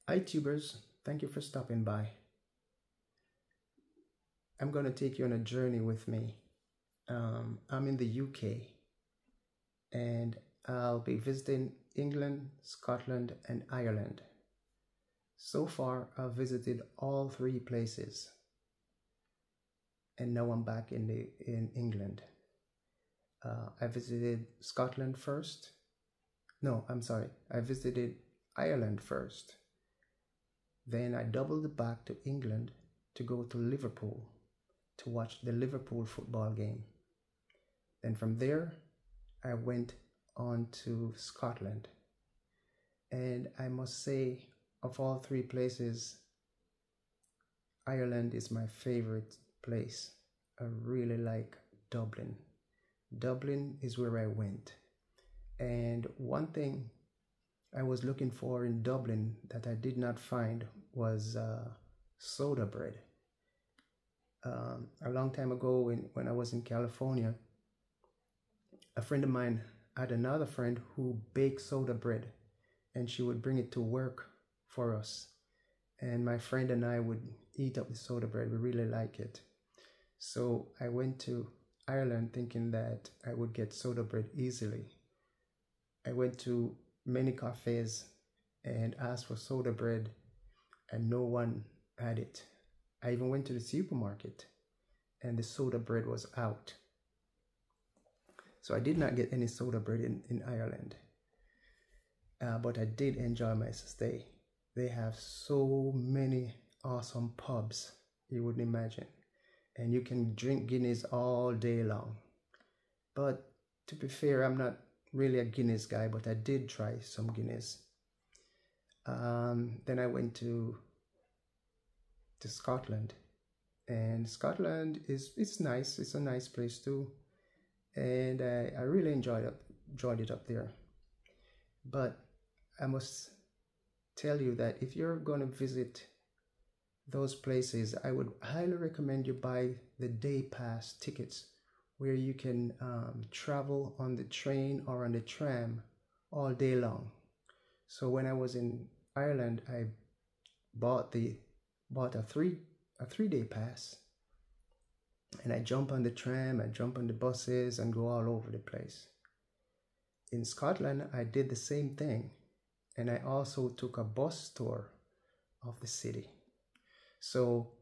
Hi tubers, thank you for stopping by. I'm going to take you on a journey with me. I'm in the UK and I'll be visiting England, Scotland and Ireland. So far I've visited all three places and now I'm back in England. I visited Scotland first. No, I'm sorry. I visited Ireland first. Then I doubled back to England to go to Liverpool to watch the Liverpool football game. Then from there, I went on to Scotland. And I must say, of all three places, Ireland is my favorite place. I really like Dublin. Dublin is where I went. And one thing I was looking for in Dublin that I did not find was soda bread. A long time ago when I was in California, a friend of mine had another friend who baked soda bread and she would bring it to work for us. And my friend and I would eat up the soda bread. We really like it. So I went to Ireland thinking that I would get soda bread easily. I went to many cafes and asked for soda bread and no one had it. I even went to the supermarket and the soda bread was out. So I did not get any soda bread in Ireland. But I did enjoy my stay. They have so many awesome pubs, you wouldn't imagine. And you can drink Guinness all day long. But to be fair, I'm not really a Guinness guy, but I did try some Guinness. Then I went to Scotland, and Scotland it's nice. It's a nice place too, and I really enjoyed it up there. But I must tell you that if you're going to visit those places, I would highly recommend you buy the day pass tickets, where you can travel on the train or on the tram all day long. So when I was in Ireland, I bought a three-day pass, and I jump on the tram, I jump on the buses and go all over the place. In Scotland, I did the same thing, and I also took a bus tour of the city. So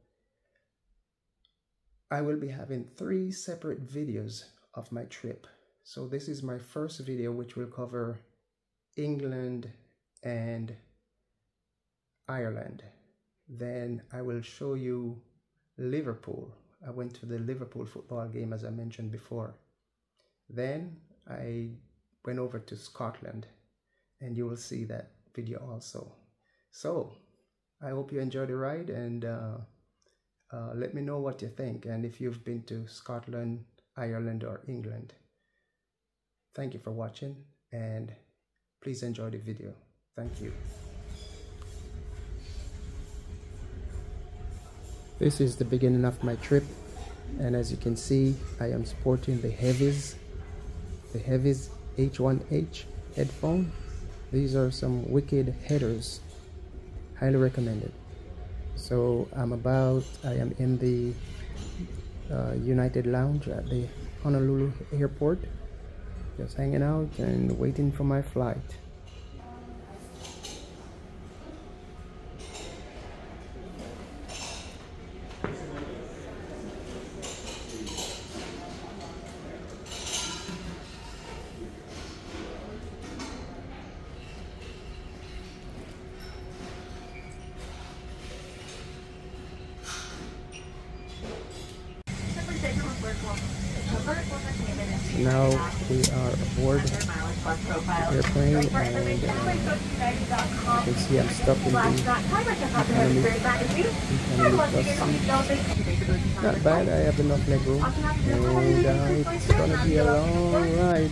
I will be having 3 separate videos of my trip. So this is my first video, which will cover England and Ireland. Then I will show you Liverpool. I went to the Liverpool football game, as I mentioned before. Then I went over to Scotland, and you will see that video also. So I hope you enjoyed the ride, and let me know what you think, and if you've been to Scotland, Ireland or England. Thank you for watching, and please enjoy the video. Thank you. This is the beginning of my trip, and as you can see, I am sporting the Heavies H1H headphone. These are some wicked headers, highly recommended. So I am in the United Lounge at the Honolulu airport, just hanging out and waiting for my flight. Now we are aboard the airplane, and you can see I'm stuck in the economy plus seat. Not bad, I have enough leg room, and it's gonna be a long ride.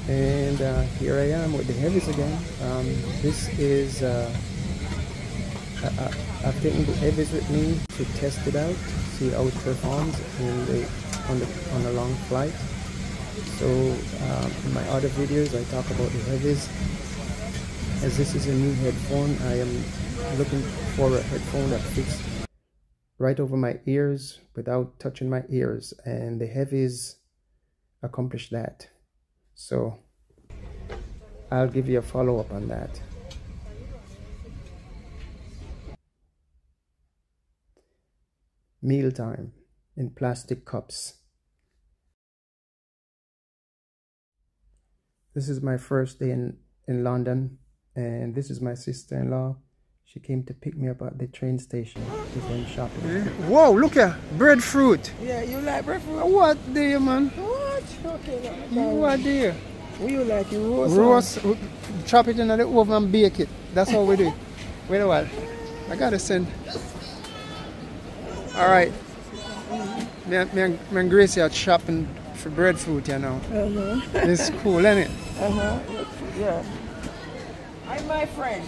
And here I am with the Heavies again. This is I've taken the Heavies with me to test it out, see how it performs on a long flight. So in my other videos I talk about the Heavies As this is a new headphone, I am looking for a headphone that fits right over my ears without touching my ears, and the heavies accomplish that. So I'll give you a follow-up on that. Mealtime in plastic cups. This is my first day in London, and this is my sister-in-law. She came to pick me up at the train station. She's going shopping. Yeah. Whoa, look at breadfruit. Yeah, you like breadfruit? What do you, man? What? Okay. What do you? What you like? You roast? Chop it in the oven and bake it. That's how we do it. Wait a while. I gotta send. All right. Me and Gracie are shopping for breadfruit, you know. It's cool, isn't it? Yeah. I'm my friend.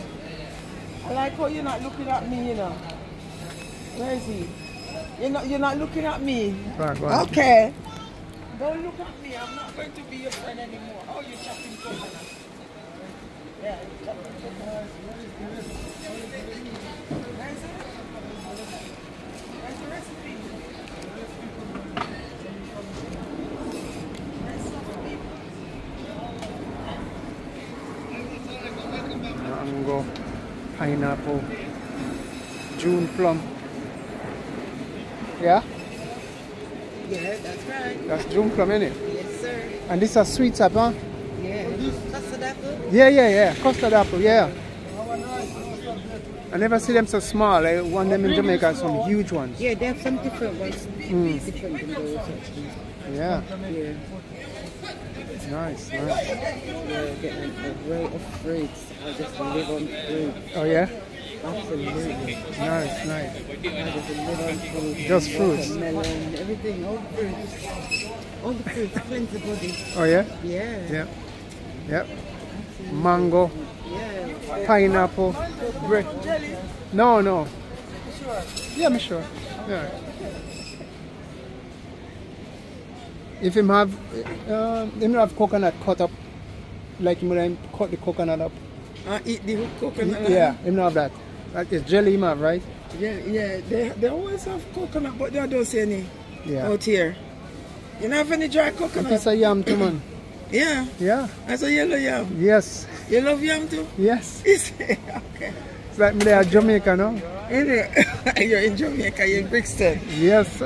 I like how you're not looking at me, you know. Where is he? You're not looking at me. Go on. Okay. Don't look at me. I'm not going to be your friend anymore. Oh, you're chopping coconut. Yeah, you're chopping coconut. Where's the recipe? Mango, pineapple, June plum. Yeah? Yeah, that's right. That's June plum, isn't it? Yes, sir. And this is sweet sap, huh? Yeah. Custard apple? Yeah. Custard apple, yeah. I never see them so small. I want them in Jamaica, some huge ones. Yeah, they have some different ones. Different than those, actually. Yeah. Yeah. Nice. Yeah, getting a array of fruits. I just live on fruit. Oh, yeah? Absolutely. Nice. I just live on fruit. Just fruits? Watermelon, everything, all fruits. All the fruits, plenty body. Oh, yeah? Yeah. Yep. Mango, Yeah. pineapple, bread. Jelly? No. Sure. Yeah, I'm sure. Yeah. If him have coconut cut up, like him would cut the coconut up. Eat the coconut? Yeah, him not have that. That is jelly him have, right? Yeah. They always have coconut, but they don't see any out here. You don't have any dry coconut? It's a yam too, man. Yeah. Yeah. That's a yellow yam. Yes. You love yam too? Yes. Okay. It's like me there in Jamaica, no? You're in Jamaica, you're in Brixton. Yes.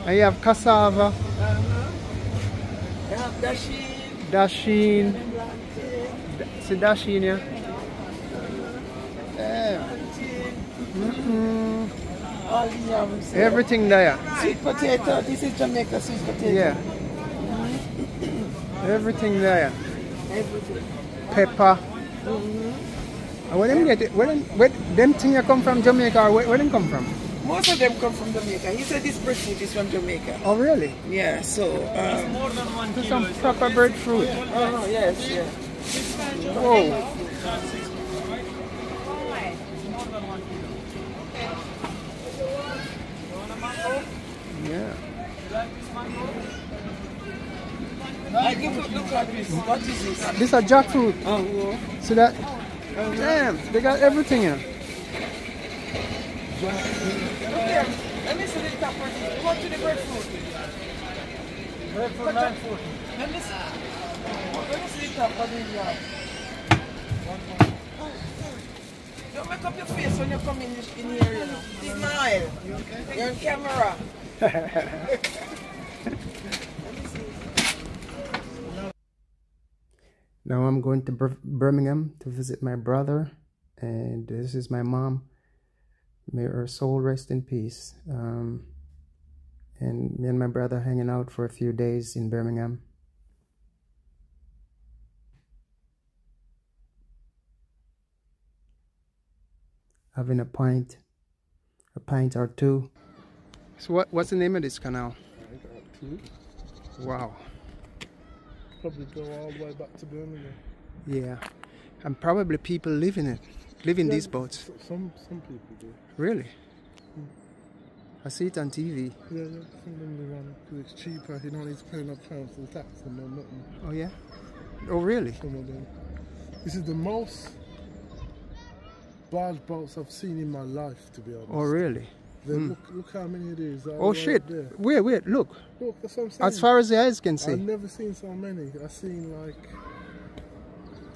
And you have cassava. You have Dasheen. See dasheen, yeah? Yeah. All the yams. Everything there. Sweet potato. This is Jamaica sweet potato. Yeah. Everything there. Everything. Pepper. And where them get it? Where them things come from Jamaica, or where them come from? Most of them come from Jamaica. He said this breadfruit is from Jamaica. Oh, really? Yeah, so... more than 1 kilo. Some proper breadfruit. Oh, yes, yeah. Whoa. Yeah. Look at this. What is this? This is a jackfruit. Oh, wow. See that? Damn, they got everything here. Look here. Let me see the top of this. Go to the breadfruit. Breadfruit 940. Let me see the top of this yard. Don't make up your face when you come in here, you know. Smile. You're on camera. Now I'm going to Birmingham to visit my brother, and this is my mom. May her soul rest in peace. And me and my brother hanging out for a few days in Birmingham. Having a pint or two. So what's the name of this canal? Wow. Probably go all the way back to Birmingham. Yeah, and probably people live in these boats. Some people do. Really? I see it on TV. Yeah, some of them live on because it's cheaper. You don't need to pay no council tax and no nothing. Oh yeah? Oh really? Some of them. This is the most barge boats I've seen in my life, to be honest. Oh, really? Look how many it is. Oh, shit. There. Wait, look. Look, that's what I'm saying. As far as the eyes can see. I've never seen so many. I've seen like,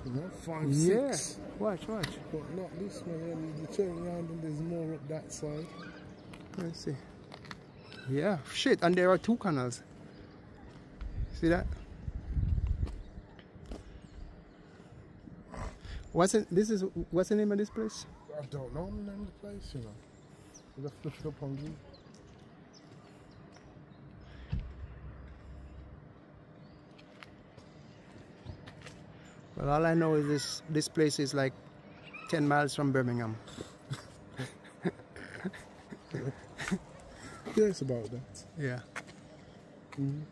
you know, 5, Yeah. 6. Watch. But not this one. You turn around and there's more up that side. Let's see. Yeah, shit. And there are 2 canals. See that? What's the name of this place? I don't know the name of the place, you know. We'll have to look it up on Google. Well, all I know is this place is like 10 miles from Birmingham. Yeah, it's about that. Yeah. You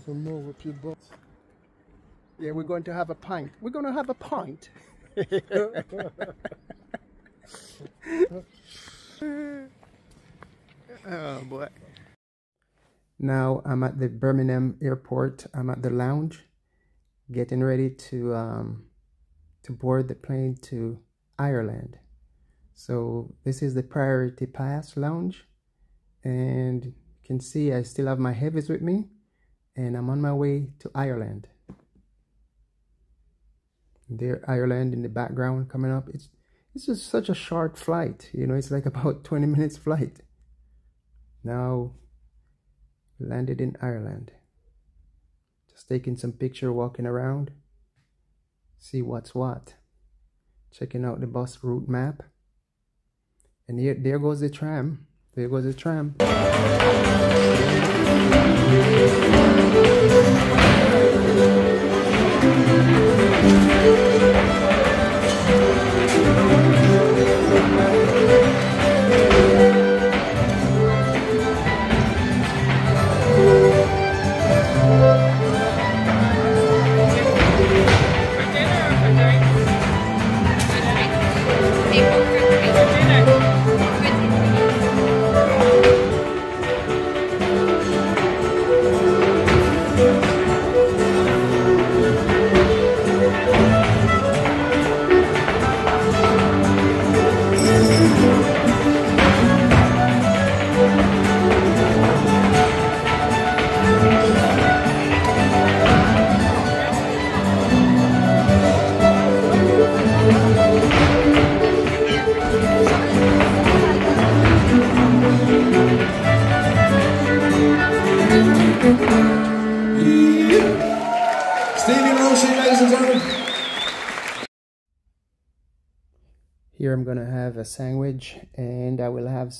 can move up your butt. Yeah, we're going to have a pint. We're going to have a pint. Oh boy. Now I'm at the Birmingham airport. I'm at the lounge getting ready to board the plane to Ireland. So this is the Priority Pass lounge, and you can see I still have my heavies with me, and I'm on my way to Ireland. There, Ireland in the background coming up. It's just such a short flight, you know. It's like about 20 minutes flight. Now landed in Ireland. Just taking some picture, walking around, see what's what, checking out the bus route map. And there goes the tram. There goes the tram. Here I'm gonna have a sandwich, and I will have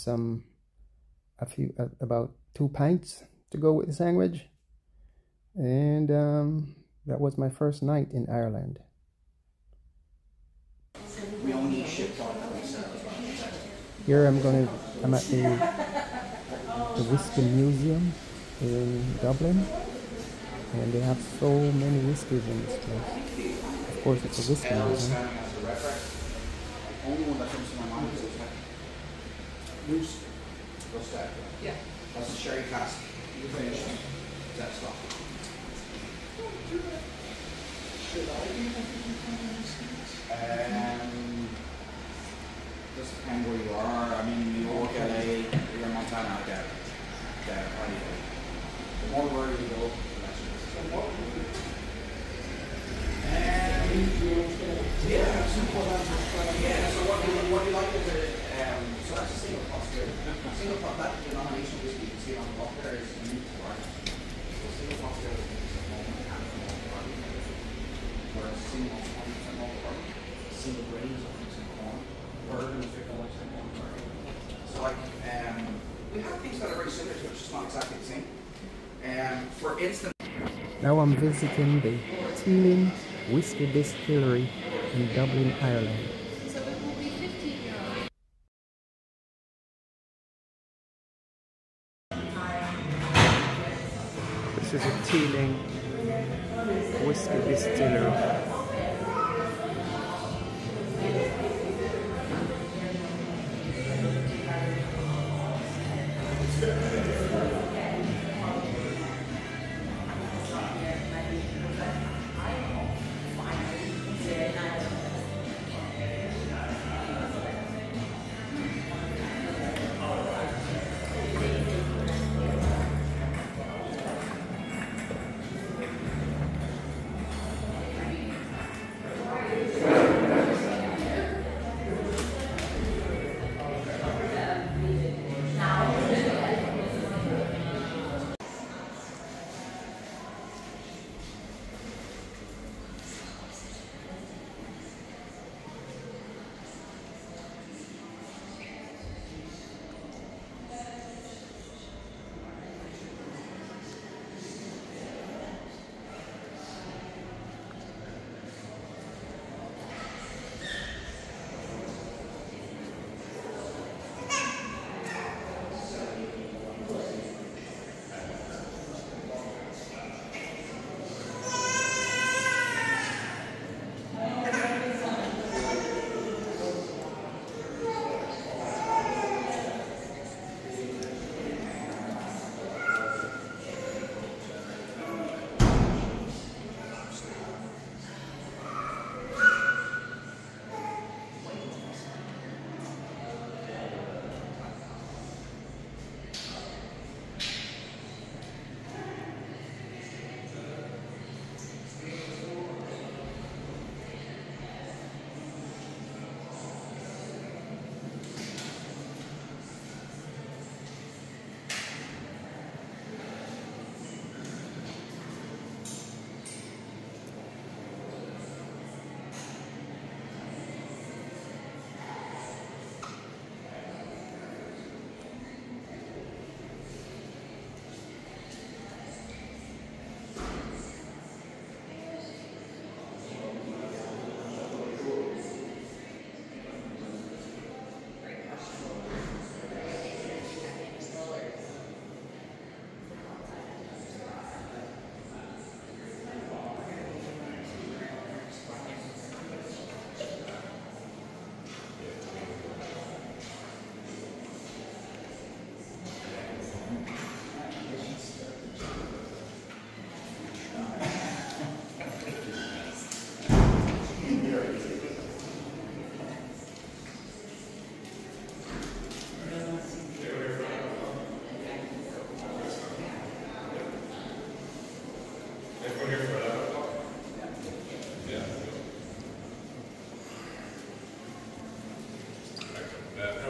about 2 pints to go with the sandwich. And that was my first night in Ireland. Here I'm at the Whiskey Museum in Dublin, and they have so many whiskies in this place. Of course, it's a whiskey museum. Only one that comes to my mind is Roost. Yeah. That's a sherry cask. You finish it. That stuff. Just depends where you are. I mean, New York, LA, you're in Montana, I get the more where you go, the less you go. Yeah, so what do you like is so that's a single pot here. Single pot, that denomination whiskey you can see on the top there is unique to Ireland. So single pot here is a small mechanical malt barley, whereas single malt 100% malt barley, single grain is 100% corn, bourbon is 51% malt barley. So like we have things that are very similar to it, just not exactly the same. For instance, now I'm visiting the Teeling Whiskey Distillery in Dublin, Ireland. So it will be €50. This is a Teeling Whiskey Distillery.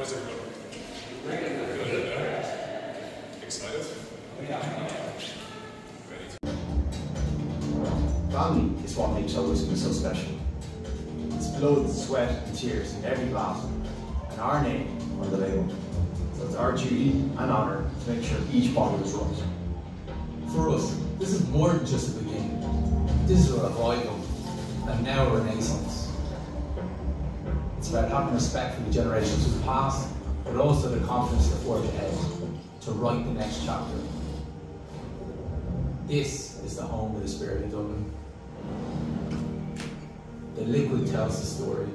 How's it going? Good. Excited? Ready to... Family is what makes our whiskey so special. It's blood, sweat and tears in every glass, and our name on the label. So it's our duty and honour to make sure each bottle is right. For us, this is more than just a beginning. This is a revival, and now a renaissance. It's about having respect for the generations of the past, but also the confidence to forge ahead, to write the next chapter. This is the home of the spirit of Dublin. The liquid tells the story.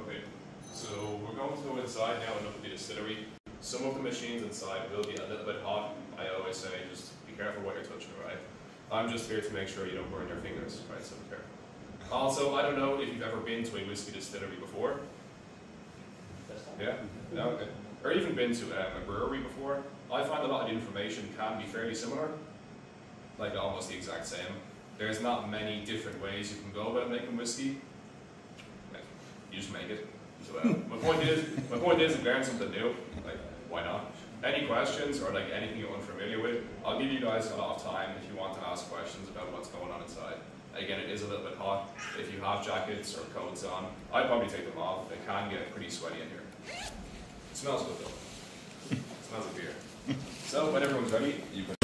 Okay, so we're going to go inside now and look at the distillery. Some of the machines inside will be a little bit hot. I always say just be careful what you're touching, right? I'm just here to make sure you don't burn your fingers, right? So be careful. Also, I don't know if you've ever been to a whiskey distillery before. Yeah? No? Okay. Or even been to a brewery before. I find a lot of the information can be fairly similar. Like almost the exact same. There's not many different ways you can go about making whiskey. Like, you just make it. So my point is, if you learn something new, like, why not? Any questions or like anything you're unfamiliar with, I'll give you guys a lot of time if you want to ask questions about what's going on inside. Again, it is a little bit hot. If you have jackets or coats on, I'd probably take them off. It can get pretty sweaty in here. It smells good though. It smells like beer. So when everyone's ready, you can...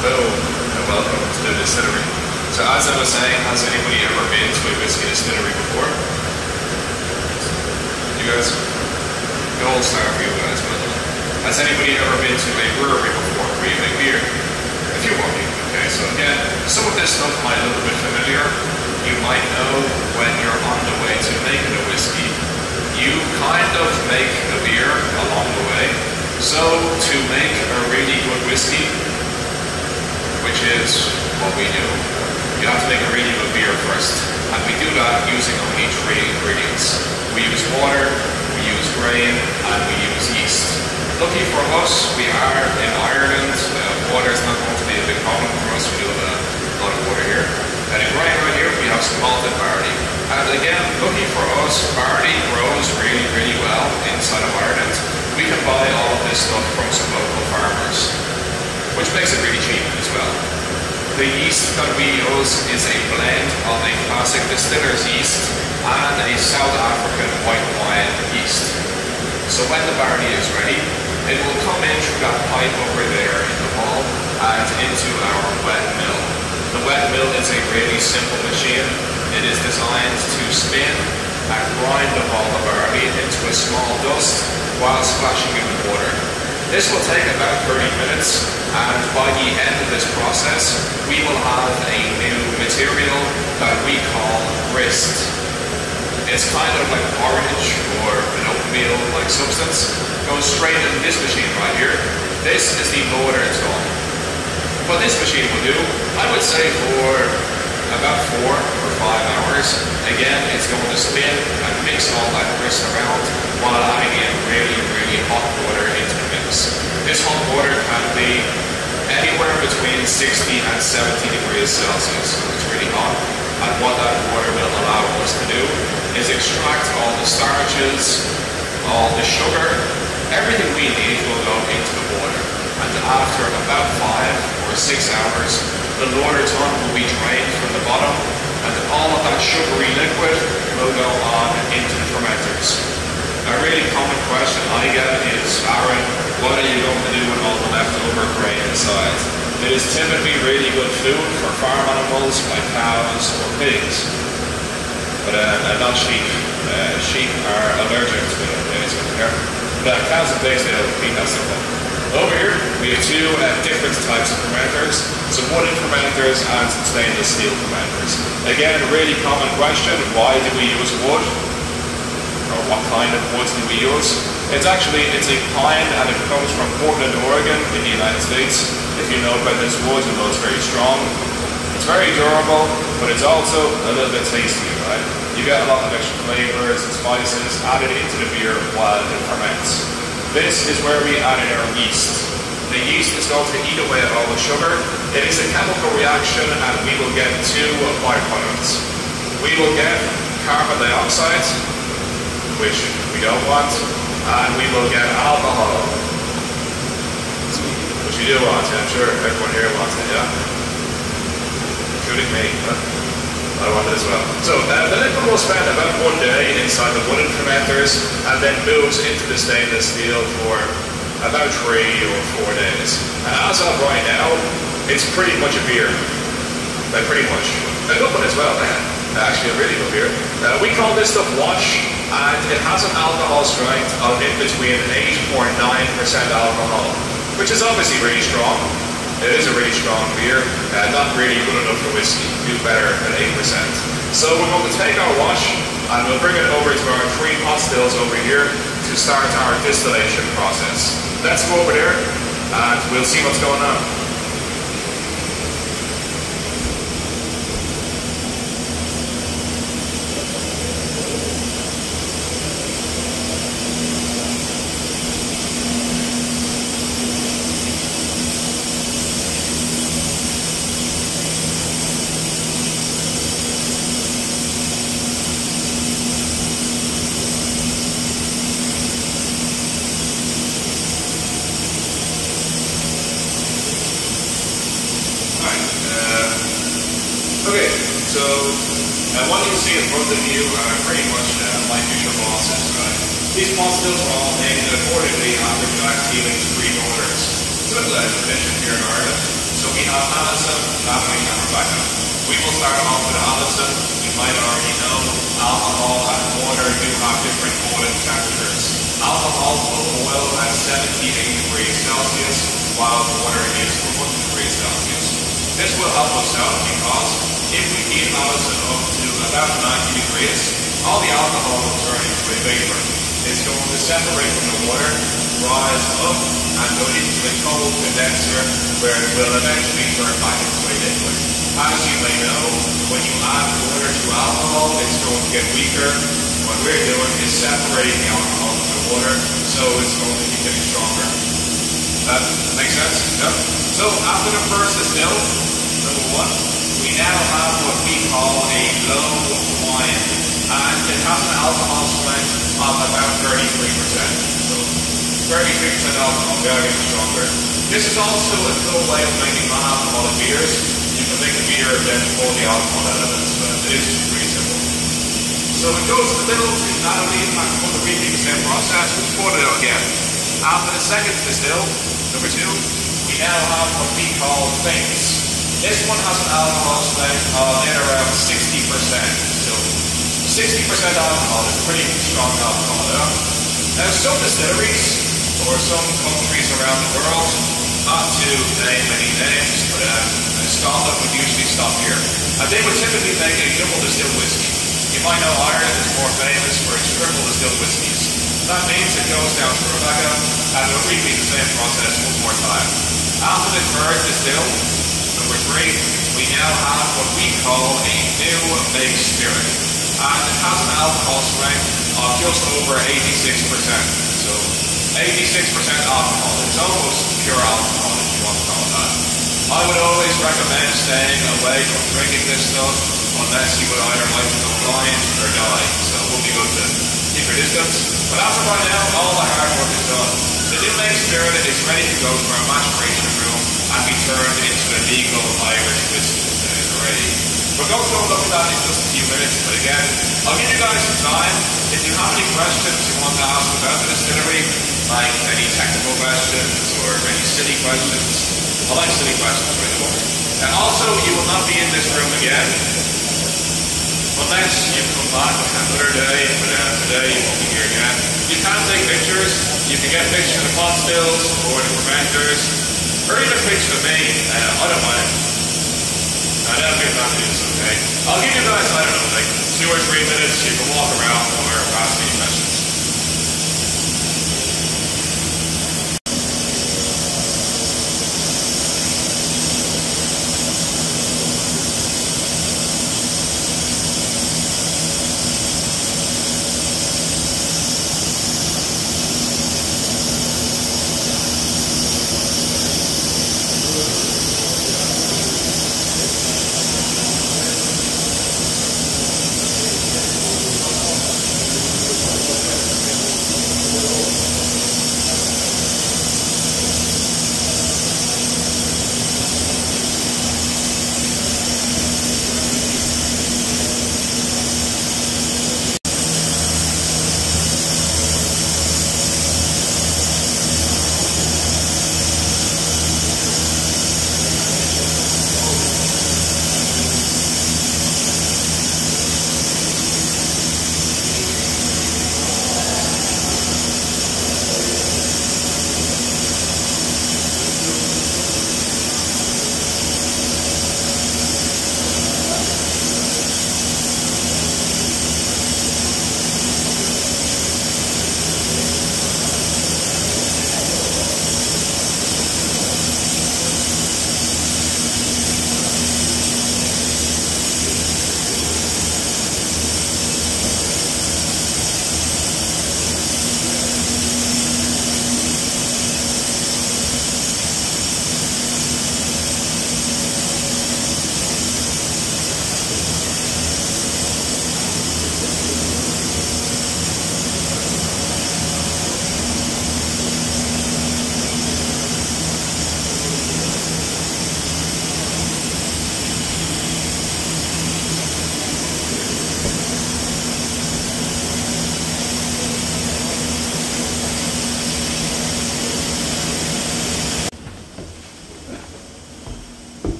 Hello and welcome to the distillery. So as I was saying, has anybody ever been to a whiskey distillery before? You guys? Gold star for you guys, but has anybody ever been to a brewery before where you make beer? A few more people, okay? So again, some of this stuff might look a bit familiar. You might know when you're on the way to making a whiskey, you kind of make a beer along the way. So to make a really good whiskey, which is what we do, you have to make a really good beer first. And we do that using only 3 ingredients. We use water, we use grain, and we use yeast. Lucky for us, we are in Ireland. Water is not going to be a big problem for us. We do have a lot of water here. And in grain right here, we have some malted barley. And again, lucky for us, barley grows really, really well inside of Ireland. We can buy all of this stuff from some local farmers, which makes it really cheap as well. The yeast that we use is a blend of a classic distiller's yeast and a South African white wine yeast. So when the barley is ready, it will come in through that pipe over there in the wall and into our wet mill. The wet mill is a really simple machine. It is designed to spin and grind the ball of barley into a small dust while splashing in the water. This will take about 30 minutes, and by the end of this process, we will have a new material that we call grist. It's kind of like porridge or an oatmeal-like substance. Goes straight into this machine right here. This is the loader tool. What this machine will do, I would say for about 4 or 5 hours. Again, it's going to spin and mix all that grist around while adding in really, really hot water into the mix. This hot water can be anywhere between 60 and 70 degrees Celsius, so it's really hot. And what that water will allow us to do is extract all the starches, all the sugar, everything we need will go into the water. And after about 5 or 6 hours, the loader ton will be drained from the bottom, and all of that sugary liquid will go on into the fermenters. A really common question I get is, Aaron, what are you going to do with all the leftover grain inside? It is typically really good food for farm animals like cows or pigs, but not sheep. Sheep are allergic to it. But cows and pigs, they don't eat that stuff. Over here, we have two different types of fermenters, some wooden fermenters and some stainless steel fermenters. Again, a really common question, why do we use wood? Or what kind of woods do we use? It's a pine, and it comes from Portland, Oregon in the United States. If you know about this wood, you know it's very strong. It's very durable, but it's also a little bit tasty, right? You get a lot of extra flavors and spices added into the beer while it ferments. This is where we added our yeast. The yeast is going to eat away at all the sugar. It is a chemical reaction, and we will get two byproducts. We will get carbon dioxide, which we don't want, and we will get alcohol, which we do want. I'm sure everyone here wants it, yeah? Including me, huh? I want it as well. So the liquid will spend about 1 day inside the wooden fermenters and then moves into the stainless steel for about 3 or 4 days. And as of right now, it's pretty much a beer. Like pretty much. A good one as well, actually a really good beer. We call this stuff wash, and it has an alcohol strength of in between 8 or 9% alcohol, which is obviously really strong. It is a really strong beer, not really good enough for whiskey. Do better than 8%. So we're going to take our wash and we'll bring it over to our 3 pot stills over here to start our distillation process. Let's go over there and we'll see what's going on. What you see in front of you are pretty much like usual bosses, right? These pot stills are all named accordingly after Jack Keeling's 3 daughters. It's a little tradition here in Ireland. So we have Alison, Natalie and Rebecca. We will start off with Alison. You might already know alcohol and water do have different boiling temperatures. Alcohol will boil at 78 degrees Celsius, while water is 100 degrees Celsius. This will help us out because if we heat Alison up to about 90 degrees, all the alcohol will turn into a vapor. It's going to separate from the water, rise up, and go into a cold condenser where it will eventually turn back into a liquid. As you may know, when you add water to alcohol, it's going to get weaker. What we're doing is separating the alcohol from the water, so it's going to keep getting stronger. That makes sense? Yeah? So after the first distill, number 1, we now have what we call a low wine, and it has an alcohol strength of about 33%. So 33% alcohol, very stronger. This is also a cool way of making non-alcoholic beers. You can make a beer and then all the alcohol elements, but it is pretty simple. So it goes a little to Natalie, and I'm going to repeat the same process. Let's pour it out again. After the second distill, number 2, we now have what we call faints. This one has an alcohol strength of in around 60%. So 60% alcohol is pretty strong alcohol. Yeah? Now some distilleries or some countries around the world, not to name any names, but Scotland would usually stop here. And they would typically make a double distilled whiskey. You might know Ireland is more famous for its triple distilled whiskies. That means it goes down to Rebecca and we'll repeat the same process one more time. After the third distill, number 3, we now have what we call a new made spirit. And it has an alcohol strength of just over 86%. So 86% alcohol. It's almost pure alcohol if you want to call it that. I would always recommend staying away from drinking this stuff unless you would either like to go blind or die. So it would be good to keep your distance. But as of right now, all the hard work is done. The new made spirit is ready to go to our maturation room and be turned into a legal Irish whiskey already. We're going to go look at that in just a few minutes, but again, I'll give you guys some time. If you have any questions you want to ask about the distillery, like any technical questions or any silly questions, I like silly questions, right? And also, you will not be in this room again unless you come back another day, but today you won't be here again. You can take pictures. You can get pictures of the pot stills or the fermenters, or even pictures of me. I don't mind. I don't think that is okay. I'll give you guys, I don't know, like 2 or 3 minutes. You can walk around or ask any questions.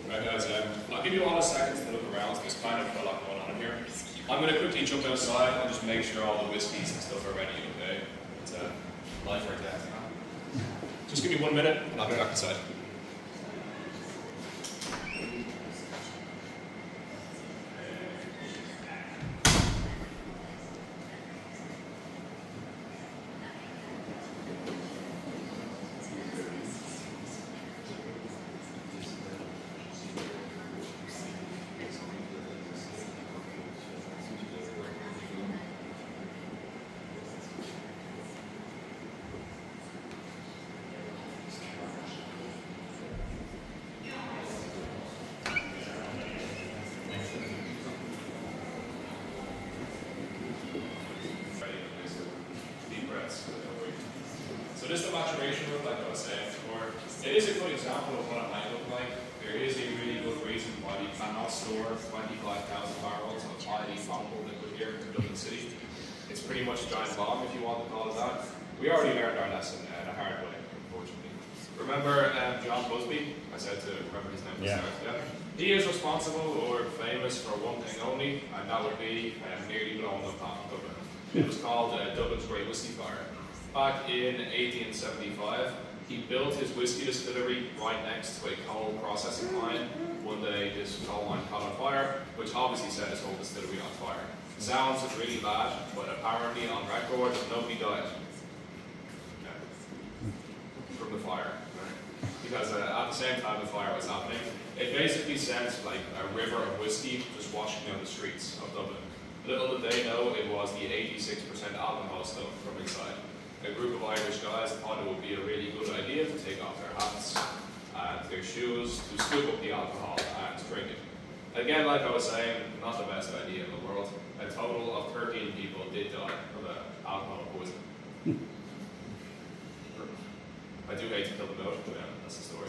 Right guys, I'll give you all a second to look around. There's kind of a lot going on in here. I'm going to quickly jump outside and just make sure all the whiskies and stuff are ready, okay? It's life or death. Just give me 1 minute and I'll be back inside. So this is the maturation room, like I was saying before. It is a good example of what it might look like. There is a really good reason why we cannot store 25,000 barrels of highly flammable liquid here in Dublin City. It's pretty much a giant bomb, if you want to call it that. We already learned our lesson the hard way, unfortunately. Remember John Busby? I said to remember his name. Yeah. He is responsible or famous for one thing only, and that would be nearly blowing up half of Dublin. It was called Dublin's Great Whiskey Fire. Back in 1875, he built his whiskey distillery right next to a coal processing line. One day this coal mine caught on fire, which obviously set his whole distillery on fire. Sounds really bad, but apparently on record, nobody died from the fire. Because at the same time the fire was happening, it basically sent like a river of whiskey just washing down the streets of Dublin. Little did they know it was the 86% alcohol stuff from inside. A group of Irish guys thought it would be a really good idea to take off their hats and their shoes to scoop up the alcohol and drink it. Again, like I was saying, not the best idea in the world. A total of 13 people did die from alcohol poisoning. I do hate to kill the note, but that's the story.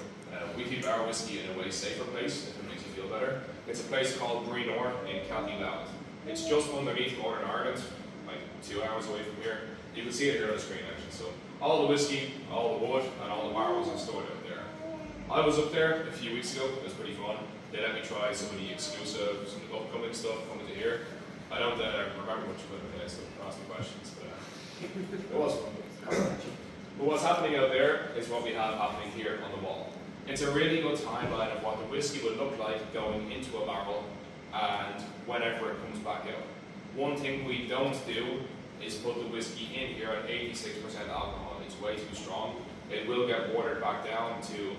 We keep our whiskey in a way safer place, if it makes you feel better. It's a place called Breenor in County Louth. It's just underneath Northern Ireland, like 2 hours away from here. You can see it here on the screen actually. So all the whiskey, all the wood, and all the barrels are stored out there. I was up there a few weeks ago. It was pretty fun. They let me try some of the exclusives and upcoming stuff coming to here. I don't remember much about it, so ask me questions, but it was fun. But what's happening out there is what we have happening here on the wall. It's a really good timeline of what the whiskey would look like going into a barrel and whenever it comes back out. One thing we don't do is put the whiskey in here at 86% alcohol. It's way too strong. It will get watered back down to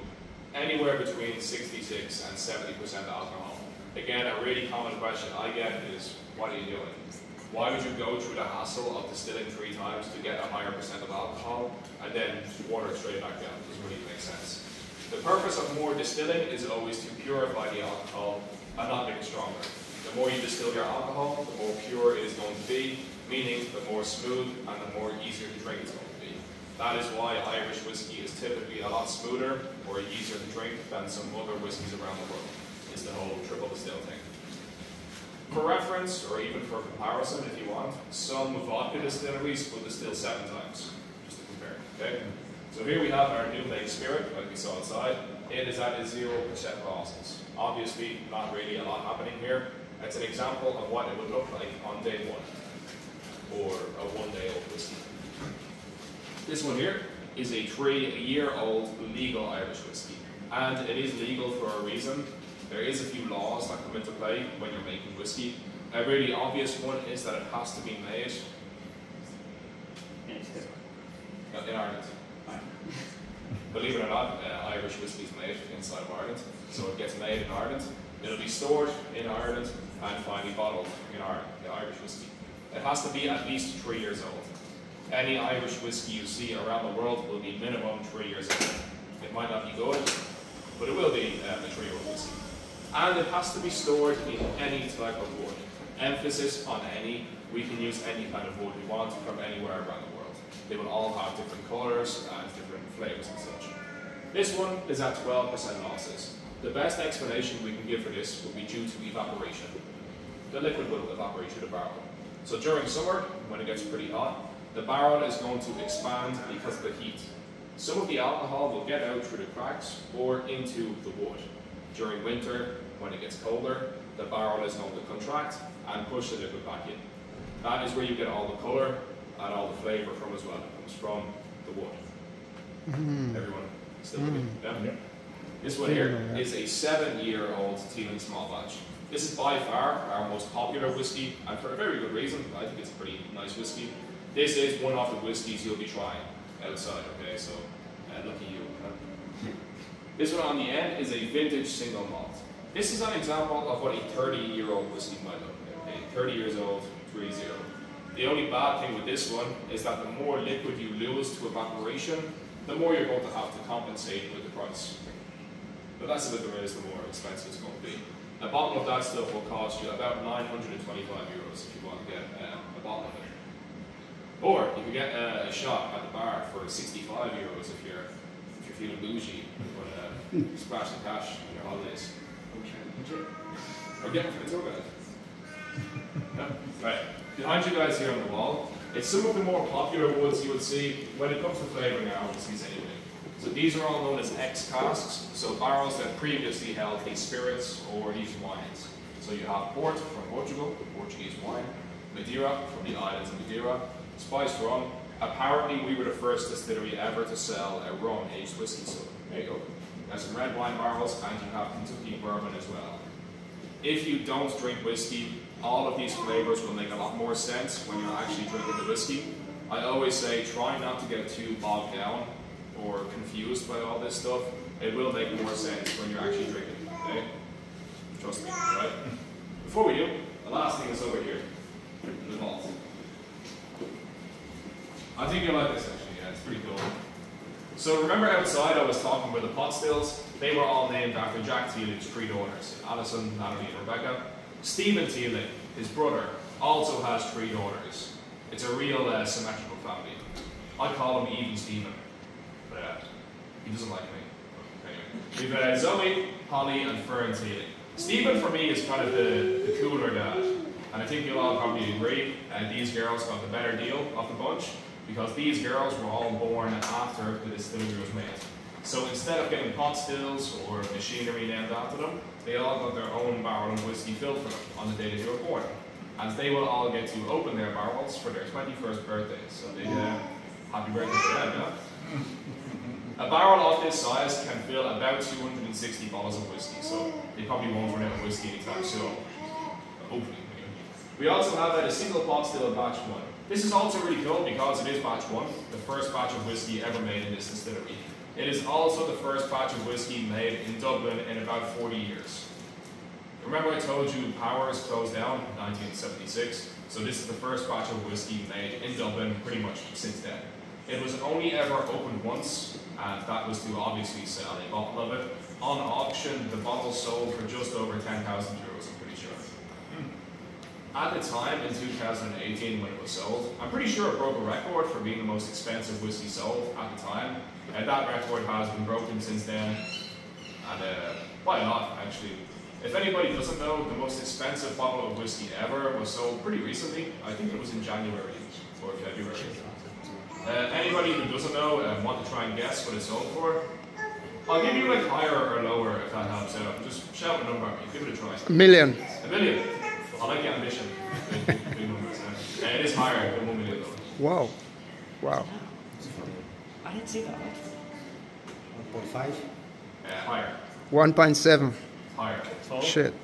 anywhere between 66 and 70% alcohol. Again, a really common question I get is, what are you doing? Why would you go through the hassle of distilling 3 times to get a higher percent of alcohol and then water it straight back down? It doesn't really make sense. The purpose of more distilling is always to purify the alcohol and not make it stronger. The more you distill your alcohol, the more pure it is going to be, meaning the more smooth and the more easier to drink it's going to be. That is why Irish whiskey is typically a lot smoother or easier to drink than some other whiskies around the world. It's the whole triple distill thing. For reference, or even for comparison if you want, some vodka distilleries will distill 7 times, just to compare, okay? So here we have our new make spirit, like we saw outside. It is at 0% losses. Obviously, not really a lot happening here. It's an example of what it would look like on day 1, or a 1-day-old whiskey. This one here is a 3-year-old legal Irish whiskey, and it is legal for a reason. There is a few laws that come into play when you're making whiskey. A really obvious one is that it has to be made in Ireland. Believe it or not, Irish whiskey is made inside of Ireland, so it gets made in Ireland. It'll be stored in Ireland and finally bottled in Ireland, the Irish whiskey. It has to be at least 3 years old. Any Irish whiskey you see around the world will be minimum 3 years old. It might not be good, but it will be a 3-year-old whiskey. And it has to be stored in any type of wood. Emphasis on any. We can use any kind of wood we want from anywhere around the world. They will all have different colours and different flavours and such. This one is at 12% losses. The best explanation we can give for this will be due to evaporation. The liquid will evaporate through the barrel. So during summer, when it gets pretty hot, the barrel is going to expand because of the heat. Some of the alcohol will get out through the cracks or into the wood. During winter, when it gets colder, the barrel is going to contract and push the liquid back in. That is where you get all the colour and all the flavour from as well. It comes from the wood. Everyone still with me? Yeah? This one here is a 7-year-old Teeling small batch. This is by far our most popular whiskey, and for a very good reason. I think it's a pretty nice whiskey. This is one of the whiskies you'll be trying outside, okay? So, lucky you. This one on the end is a vintage single malt. This is an example of what a 30-year-old whiskey might look like. Okay? 30 years old, 3-0. The only bad thing with this one is that the more liquid you lose to evaporation, the more you're going to have to compensate with the price. But that's the bit there is, the more expensive it's going to be. A bottle of that stuff will cost you about 925 euros if you want to get a bottle of it. Or you can get a shot at the bar for 65 euros if you're feeling bougie, but splash the cash on your holidays. Or get it for the tour guide. Yeah. Right. Behind you guys here on the wall, it's some of the more popular woods you would see when it comes to flavouring our whiskeys anyway. So these are all known as ex-casks, so barrels that previously held these spirits or these wines. So you have port from Portugal, Portuguese wine, Madeira from the islands of Madeira, spiced rum. Apparently we were the first distillery ever to sell a rum-aged whiskey, so there you go. There's some red wine barrels and you have Kentucky bourbon as well. if you don't drink whiskey, all of these flavors will make a lot more sense when you're actually drinking the whiskey. I always say try not to get too bogged down or confused by all this stuff. It will make more sense when you're actually drinking, okay? Trust me, right? Before we do, the last thing is over here, the malt. I think you'll like this actually, yeah, it's pretty cool. So remember outside I was talking about the pot stills? They were all named after Jack Teeling's 3 daughters, Alison, Natalie and Rebecca. Stephen Teeling, his brother, also has 3 daughters. It's a real symmetrical family. I call him Even Stephen, but he doesn't like me. Anyway, we've Zoe, Holly and Fern Teeling. Stephen for me is kind of the cooler dad, and I think you'll all probably agree these girls got the better deal of the bunch, because these girls were all born after the distillery was made. So instead of getting pot stills or machinery named after them, they all got their own barrel of whiskey filled for them on the day that they were born. And they will all get to open their barrels for their 21st birthdays. So they happy birthday to them, yeah? A barrel of this size can fill about 260 bottles of whiskey, so they probably won't run out of whiskey anytime soon. Hopefully. We also have a single pot still batch 1. This is also really cool because it is batch 1, the first batch of whiskey ever made in this distillery. It is also the first batch of whiskey made in Dublin in about 40 years. Remember I told you Powers closed down in 1976, so this is the first batch of whiskey made in Dublin pretty much since then. It was only ever opened once, and that was to obviously sell a bottle of it. On auction, the bottle sold for just over 10,000 euros, I'm pretty sure. At the time, in 2018, when it was sold, I'm pretty sure it broke a record for being the most expensive whiskey sold at the time. And that record has been broken since then, and by a lot, actually. If anybody doesn't know, the most expensive bottle of whiskey ever was sold pretty recently. I think it was in January or February. Anybody who doesn't know want to try and guess what it sold for? I'll give you like higher or lower if that helps out. Just shout a number at me. Give it a try. $1 million. $1 million. I like the ambition. Big numbers. It is higher than $1 million though. Wow. Wow. I didn't see that. 1.5. Higher. 1.7. Higher. Shit.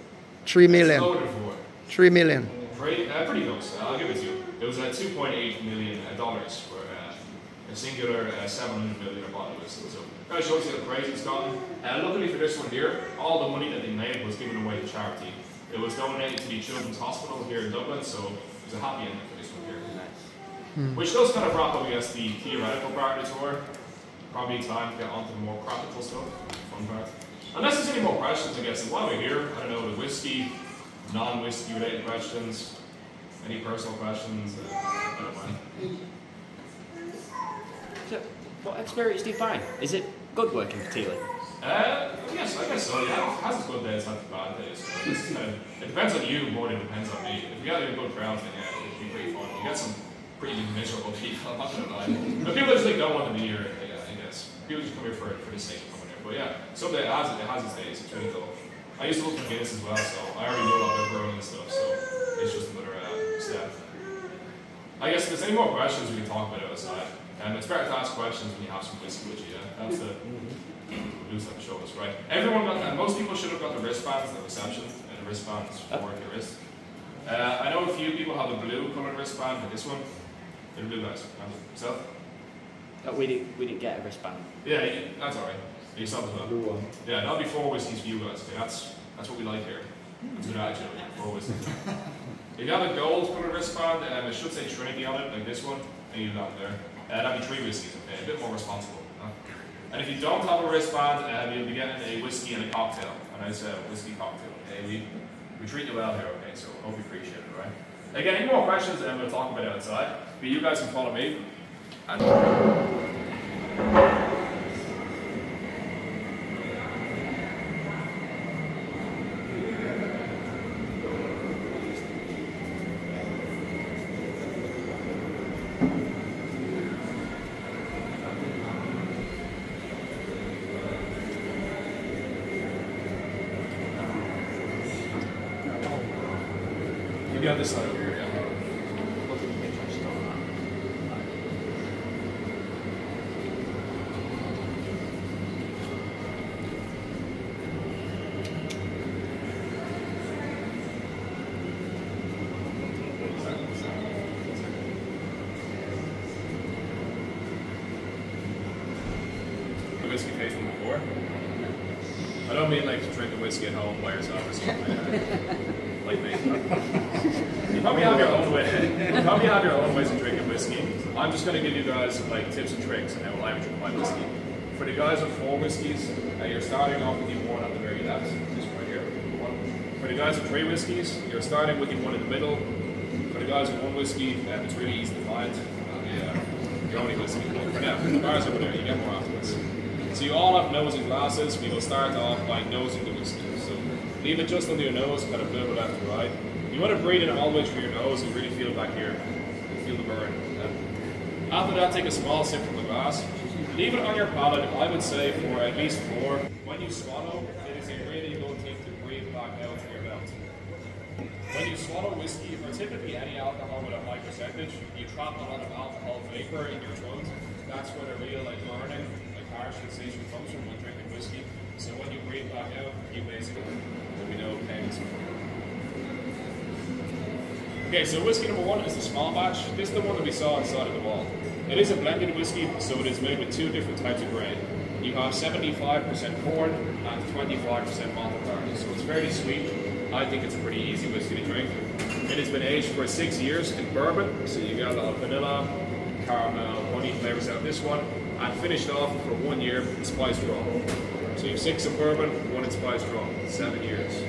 3 million. Lower than 4. 3 million. Pretty close. I'll give it to you. It was $2.8 million for a singular 700 milliliter bottle of whiskey. So that shows you how crazy it's gotten. Luckily for this one here, all the money that they made was given away to charity. It was donated to the Children's Hospital here in Dublin, so it was a happy ending for this one here. Which does kind of wrap up against the theoretical part of the tour. Probably time to get on to the more practical stuff, fun part. Unless there's any more questions, I guess, and while we're here, I don't know, the whiskey, non-whiskey related questions, any personal questions, I don't mind. So, what experience do you find? Is it good working for Teeling? I guess so, yeah. It has its good days, has its bad days. So it's it depends on you more than it depends on me. If you got a good crowd, then yeah, it'd be pretty fun. You get some pretty miserable people, I'm not gonna lie. But people just like don't want to be here, I guess. People just come here for the sake of coming here. But yeah, someday it has its days, it's really cool. I used to look for Guinness as well, so I already know about brewing and stuff, so it's just another step. I guess if there's any more questions we can talk about outside. It's better to ask questions when you have some whiskey with you, yeah? That's the lose that show us, right? Everyone got, most people should have got the wristbands, the reception, and the wristbands for your wrist. I know a few people have a blue coloured wristband, but this one, they're blue guys. Yourself? We didn't get a wristband. Yeah, that's alright. Yourself as well. Blue one. Yeah, that'll be 4 whiskeys for you guys. Okay, that's what we like here. It's good attitude, 4 whiskeys. If you have a gold coloured wristband, it should say Trinity on it, like this one, and you have that there. That'd be 3 whiskeys, okay? A bit more responsible. Huh? And if you don't have a wristband, you'll be getting a whiskey and a cocktail. A nice whiskey cocktail, okay? We treat you well here, okay? So hope you appreciate it, right? Again, any more questions, we'll talk about it outside. But you guys can follow me. And you got this side over here, yeah. before? I don't mean like drinking whiskey at home by yourself or something like me. You probably have your own way. You probably have your own ways of drinking whiskey. I'm just going to give you guys like tips and tricks on how I would drink my whiskey. For the guys with 4 whiskeys, you're starting off with the one on the very left, this right here. 1. For the guys with 3 whiskeys, you're starting with the one in the middle. For the guys with 1 whiskey, it's really easy to find. The only whiskey. For now, the bars over there, you get more afterwards. So you all have nosing glasses. We will start off by nosing the whiskey. So leave it just under your nose, kind of move it left to right. You want to breathe it all the way through your nose and really feel it back here. Feel the burn. After that, take a small sip from the glass. Leave it on your palate, I would say, for at least 4. When you swallow, it is a really good thing to breathe back out through your mouth. When you swallow whiskey, or typically any alcohol with a high percentage, you trap a lot of alcohol vapor in your throat. That's where the real burning, harsh sensation comes from when drinking whiskey. So when you breathe back out, you basically, we know, pains. Okay, so whiskey number 1 is the small batch. This is the one that we saw inside of the wall. It is a blended whiskey, so it is made with 2 different types of grain. You have 75% corn and 25% malted barley, so it's fairly sweet. I think it's a pretty easy whiskey to drink. It has been aged for 6 years in bourbon, so you get a lot of vanilla, caramel, honey flavors out of this one, and finished off for 1 year in spiced rum. So you have 6 in bourbon, 1 in spiced rum, 7 years.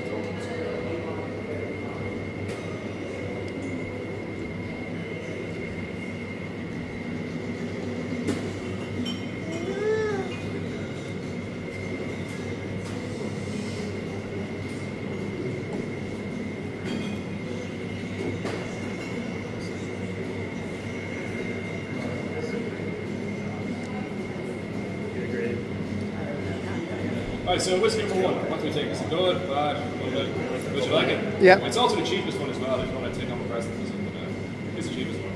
Alright, so whiskey number 1, what do we take? Is it good, bad, or good? Would you like it? Yeah. It's also the cheapest one as well, if you want to take on a present or something. It's the cheapest one.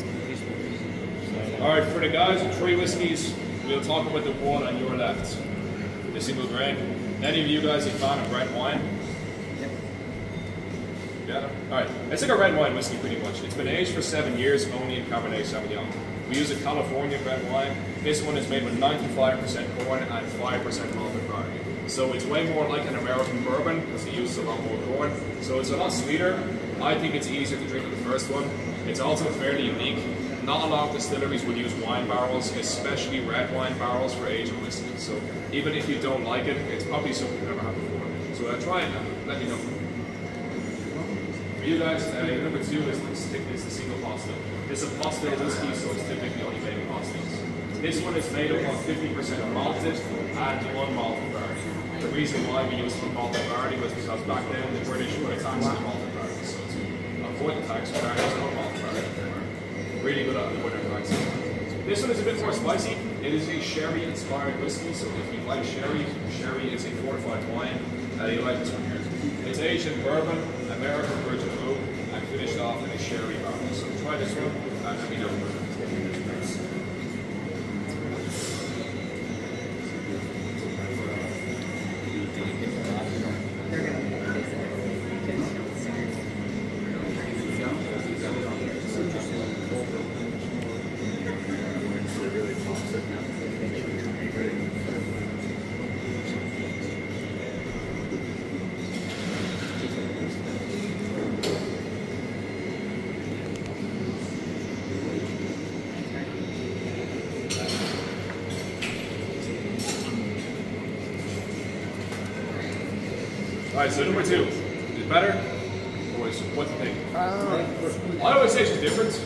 Alright, for the guys with 3 whiskeys, we'll talk about the one on your left. The single grain. Any of you guys a fan of red wine? Yeah? Alright, it's like a red wine whiskey pretty much. It's been aged for 7 years only in Cabernet Sauvignon. We use a California red wine. This one is made with 95% corn and 5% malted barley. So it's way more like an American bourbon because it uses a lot more corn. So it's a lot sweeter. I think it's easier to drink than the first one. It's also fairly unique. Not a lot of distilleries would use wine barrels, especially red wine barrels for aging whiskey. So even if you don't like it, it's probably something you've never had before. So try it and let me know. For you guys, number 2 is the single pot still. This is a pot still whiskey, so it's typically only made in pot stills. This one is made up of 50% malted and unmalted barley. The reason why we use malted barley was because back then the British were taxing the malted barley. So to avoid the tax, we are using unmalted barley. Really good at avoiding tax. This one is a bit more spicy. It is a sherry-inspired whiskey, so if you like sherry, sherry is a fortified wine. You like this one here. It's aged in bourbon, American virgin oak, and finished off in a sherry barrel. So try this one and let me know. Alright, so number 2, is it better? Or is what do you think? I always say it's different.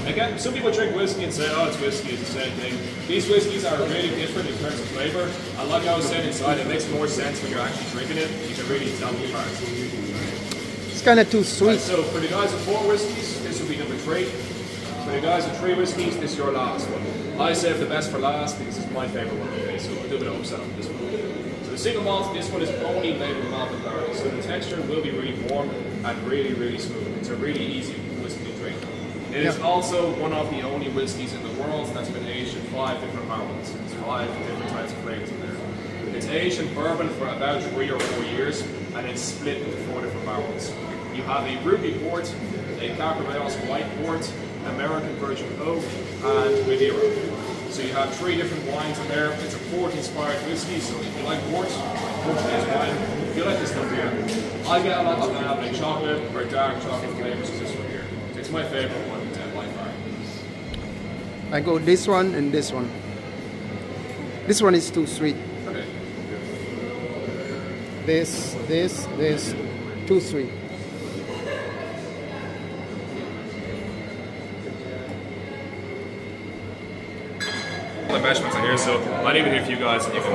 Again, some people drink whiskey and say, oh, it's whiskey, it's the same thing. These whiskeys are really different in terms of flavor. And like I was saying inside, it makes more sense when you're actually drinking it. You can really tell them apart. It's kind of too sweet. Right, so for the guys with 4 whiskeys, this will be number 3. For the guys with 3 whiskeys, this is your last one. I save the best for last because it's my favorite one. Okay, so I'll do a bit of upset on this one. The single malt, this one is only made with malted barley, so the texture will be really warm and really, really smooth. It's a really easy whiskey to drink. It is also one of the only whiskies in the world that's been aged in 5 different barrels. There's 5 different types of flavors in there. It's aged in bourbon for about 3 or 4 years, and it's split into 4 different barrels. You have a ruby port, a Cabernet white port, American virgin oak, and Madeira. So you have 3 different wines in there. It's a port-inspired whiskey, so if you like port, Portuguese wine, if you like this stuff here, I get a lot of like chocolate or dark chocolate flavors of this one here. It's my favorite one by far. I go this one and this one. This one is too sweet. Okay. This, too sweet. The measurements are here, so I'll leave it here for you guys, and you can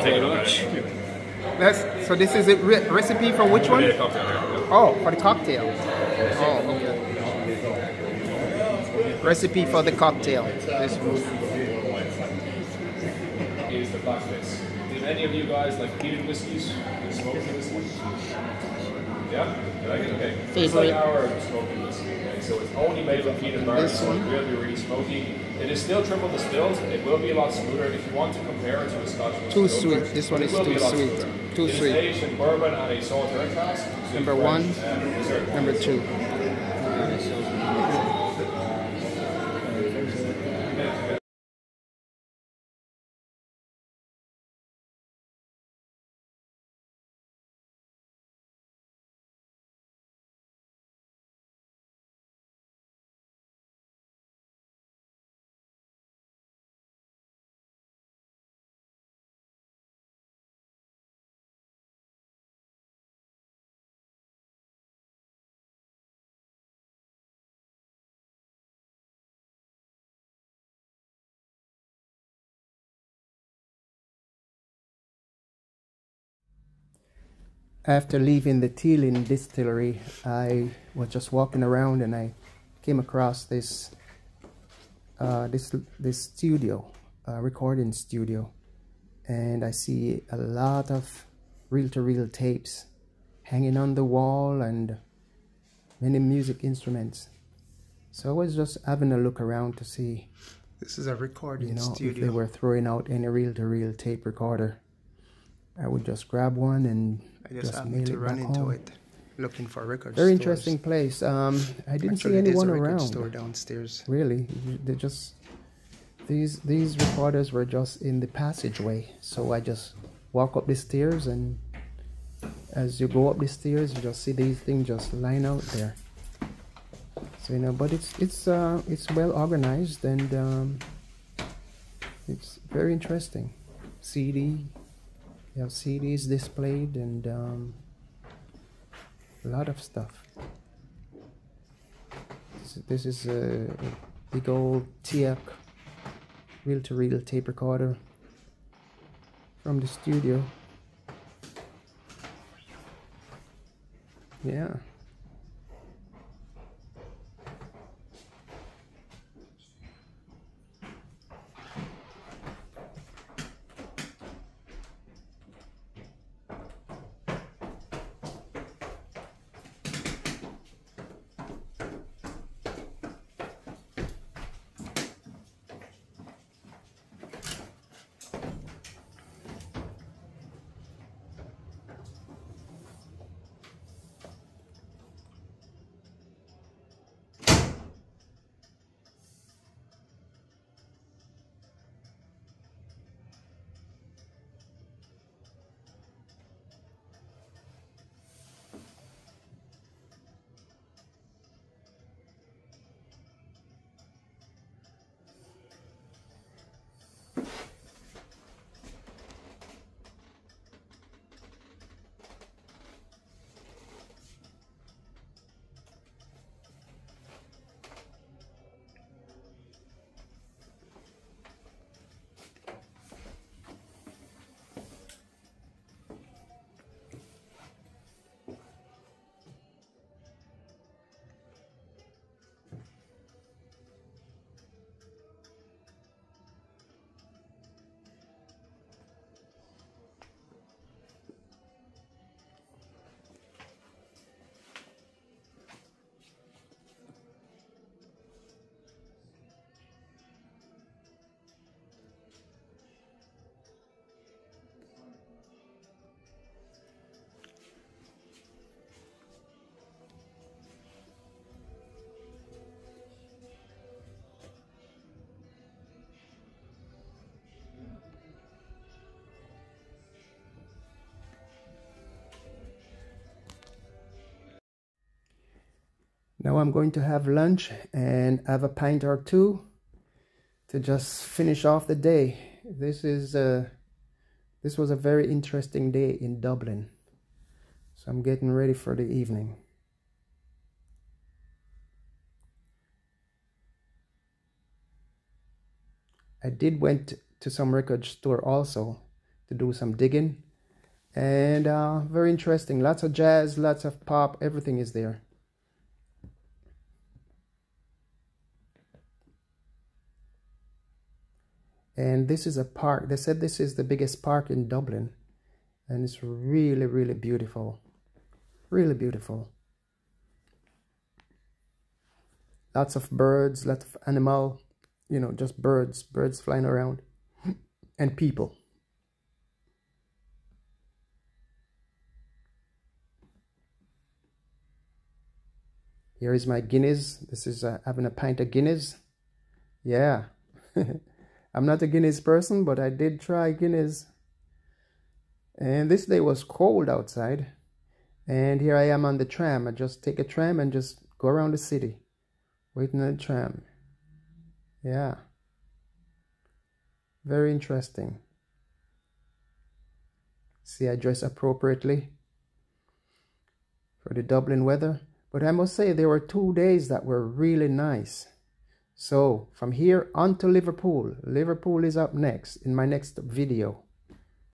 take a look at it. So this is a recipe for which one? Yeah, cocktail here. Oh, for the cocktail. Oh, okay. Recipe for the cocktail. This one. Is the blackface. Did any of you guys like peated whiskies and smoking whiskies? Yeah? You like it? Okay. It's like our smoking whiskey, okay? So it's only made with peated barley, so it will be really smoky. It is still triple distilled. It will be a lot smoother. If you want to compare it to a Scotch whisky, too sweet. This one is too sweet. Too it sweet. It is aged in bourbon and a salt earth cask. Number 1, number 2. After leaving the Teeling distillery, I was just walking around and I came across this this studio, recording studio, and I see a lot of reel-to-reel tapes hanging on the wall and many music instruments. So I was just having a look around to see, this is a recording if they were throwing out any reel-to-reel tape recorder. I would just grab one and I just happened to run into home. it, looking for records. Very interesting place. I didn't see anyone around. Store downstairs. Really, they just these recorders were just in the passageway. So I just walk up the stairs, and as you go up the stairs, you just see these things just line out there. So but it's well organized, and it's very interesting. CD. You have CDs displayed, and a lot of stuff. This is a big old TF reel-to-reel tape recorder from the studio. Yeah. Now I'm going to have lunch and have a pint or two to just finish off the day. This was a very interesting day in Dublin. So I'm getting ready for the evening. I did went to some record store also to do some digging, and very interesting. Lots of jazz, lots of pop, everything is there. And this is a park. They said this is the biggest park in Dublin, and it's really, really beautiful. Really beautiful. Lots of birds, lots of animal, you know, just birds flying around, and people. Here is my Guinness. This is having a pint of Guinness. Yeah. I'm not a Guinness person, but I did try Guinness. And this day was cold outside. And here I am on the tram. I just take a tram and just go around the city, waiting on the tram. Yeah. Very interesting. See, I dress appropriately for the Dublin weather. But I must say there were 2 days that were really nice. So from here on to Liverpool. Liverpool is up next in my next video.